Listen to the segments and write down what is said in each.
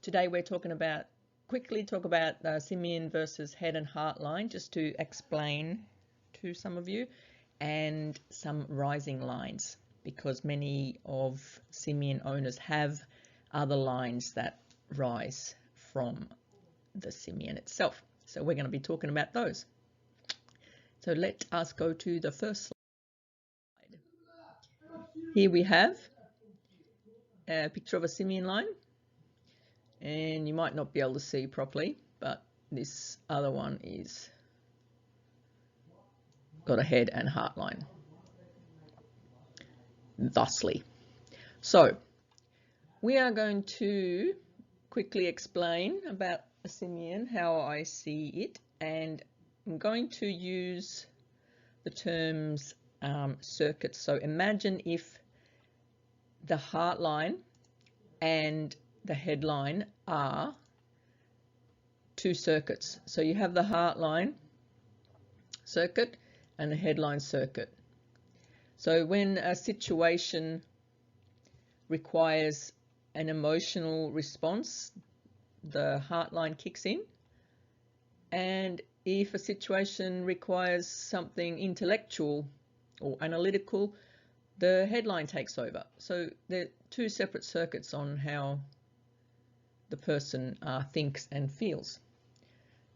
Today we're quickly talk about the Simian versus head and heart line, just to explain to some of you, and some rising lines, because many of Simian owners have other lines that rise from the Simian itself. So we're going to be talking about those. So let us go to the first slide. Here we have a picture of a Simian line, and you might not be able to see properly, but this other one is got a head and heart line thusly. So we are going to quickly explain about a Simian, how I see it, and I'm going to use the terms circuits. So imagine if the heart line and the head line are two circuits. So you have the heart line circuit and the headline circuit. So when a situation requires an emotional response, the heart line kicks in, and if a situation requires something intellectual or analytical, the headline takes over. So they're two separate circuits on how the person thinks and feels.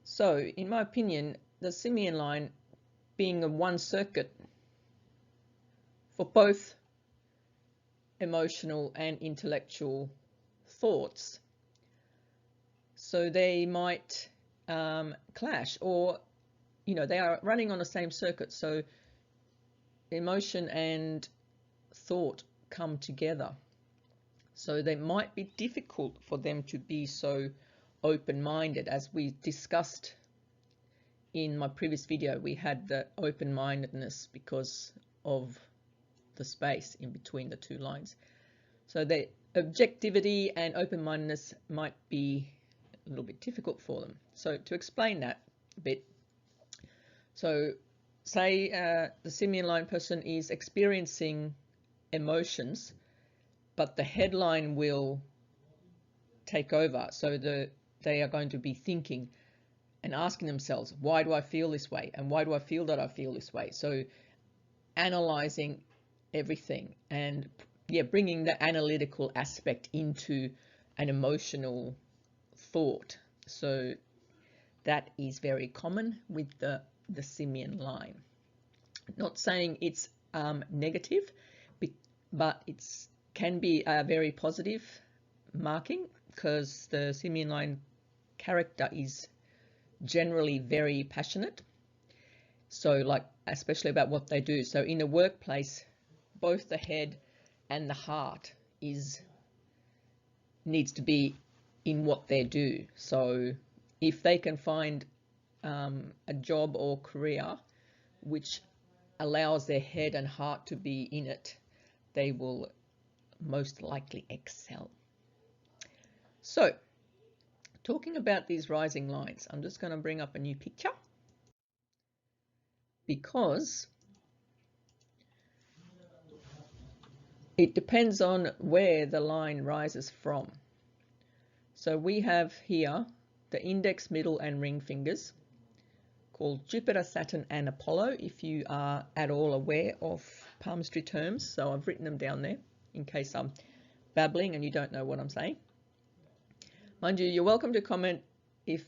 So in my opinion, the Simian line being a one circuit for both emotional and intellectual thoughts, so they might clash, or they are running on the same circuit, so emotion and thought come together. So they might be difficult for them to be so open-minded. As we discussed in my previous video, we had the open-mindedness because of the space in between the two lines. So the objectivity and open-mindedness might be a little bit difficult for them. So to explain that a bit, so say the Simian line person is experiencing emotions, but the headline will take over. So they are going to be thinking and asking themselves, why do I feel this way? And why do I feel that I feel this way? So analyzing everything and bringing the analytical aspect into an emotional thought. So that is very common with the Simian line. Not saying it's negative, but it's can be a very positive marking, because the Simian line character is generally very passionate. So especially about what they do. So in the workplace, both the head and the heart needs to be in what they do. So if they can find a job or career which allows their head and heart to be in it, they will most likely excel. So talking about these rising lines, I'm just going to bring up a new picture, because it depends on where the line rises from. So we have here the index, middle and ring fingers, called Jupiter, Saturn and Apollo, if you are at all aware of palmistry terms. So I've written them down there in case I'm babbling and you don't know what I'm saying. Mind you, you're welcome to comment if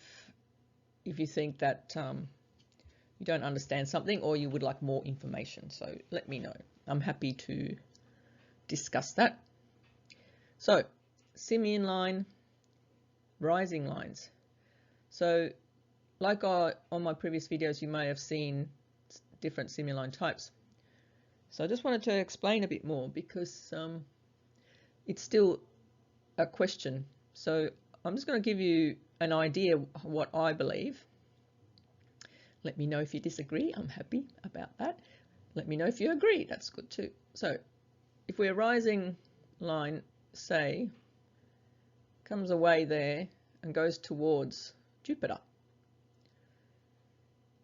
you think that you don't understand something or you would like more information. So let me know. I'm happy to discuss that. So Simian line, rising lines. So like on my previous videos, you may have seen different Simian line types. So I just wanted to explain a bit more, because it's still a question. So I'm just going to give you an idea of what I believe. Let me know if you disagree. I'm happy about that. Let me know if you agree. That's good too. So if we're rising line, say, comes away there and goes towards Jupiter,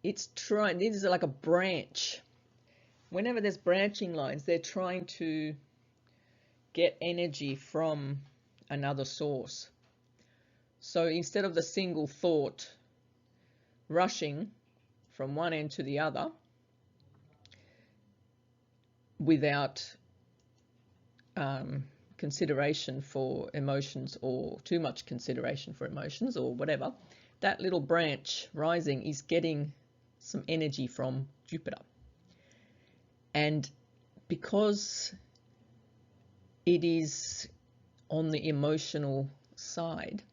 it's trying, this is like a branch. Whenever there's branching lines, they're trying to get energy from another source. So instead of the single thought rushing from one end to the other without consideration for emotions, or too much consideration for emotions, or whatever, that little branch rising is getting some energy from Jupiter. And because it is on the emotional side,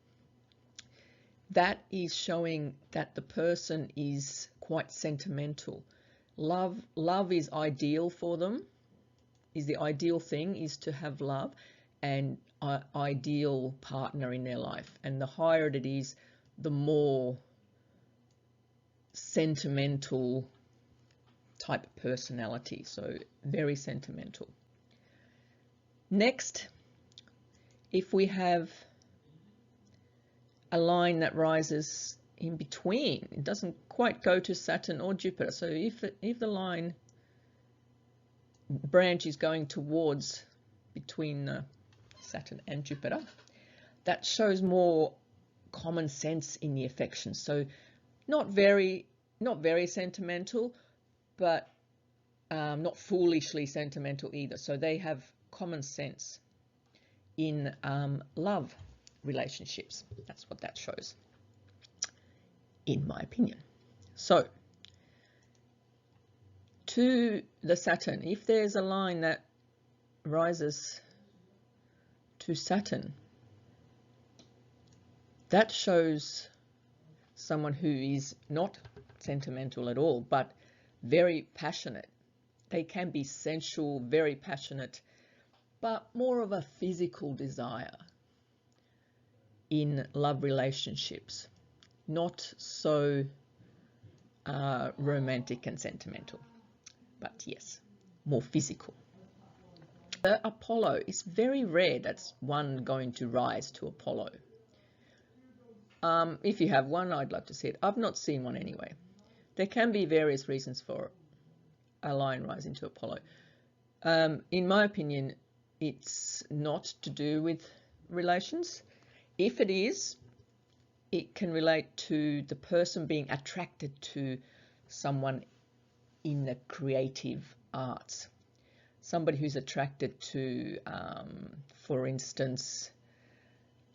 that is showing that the person is quite sentimental. Love is ideal for them, is the ideal thing, is to have love and ideal partner in their life. And the higher it is, the more sentimental type of personality. So very sentimental. Next, if we have a line that rises in between, it doesn't quite go to Saturn or Jupiter. So if the line branch is going towards between Saturn and Jupiter, that shows more common sense in the affections. So not very sentimental, but not foolishly sentimental either. So they have common sense in love relationships. That's what that shows, in my opinion. So to the Saturn, if there's a line that rises to Saturn, that shows someone who is not sentimental at all, but very passionate. They can be sensual, very passionate, but more of a physical desire in love relationships, not so romantic and sentimental, but yes, more physical. The Apollo is very rare that's one going to rise to Apollo. If you have one, I'd love to see it. I've not seen one anyway. There can be various reasons for a line rising to Apollo. In my opinion, it's not to do with relations. If it is, it can relate to the person being attracted to someone in the creative arts. Somebody who's attracted to, for instance,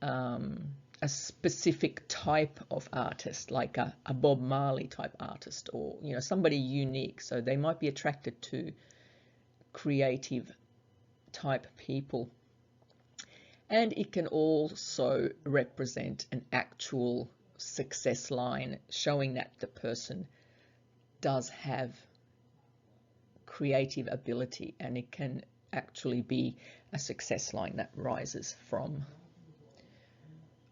a specific type of artist, like a Bob Marley type artist, or somebody unique. So they might be attracted to creative type people. And it can also represent an actual success line, showing that the person does have creative ability, and it can actually be a success line that rises from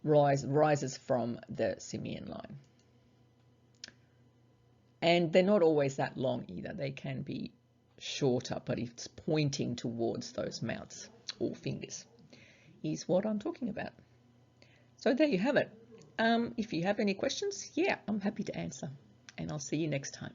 the Simian Line. And they're not always that long either. They can be shorter, but it's pointing towards those mouths or fingers is what I'm talking about. So there you have it. If you have any questions, I'm happy to answer, and I'll see you next time.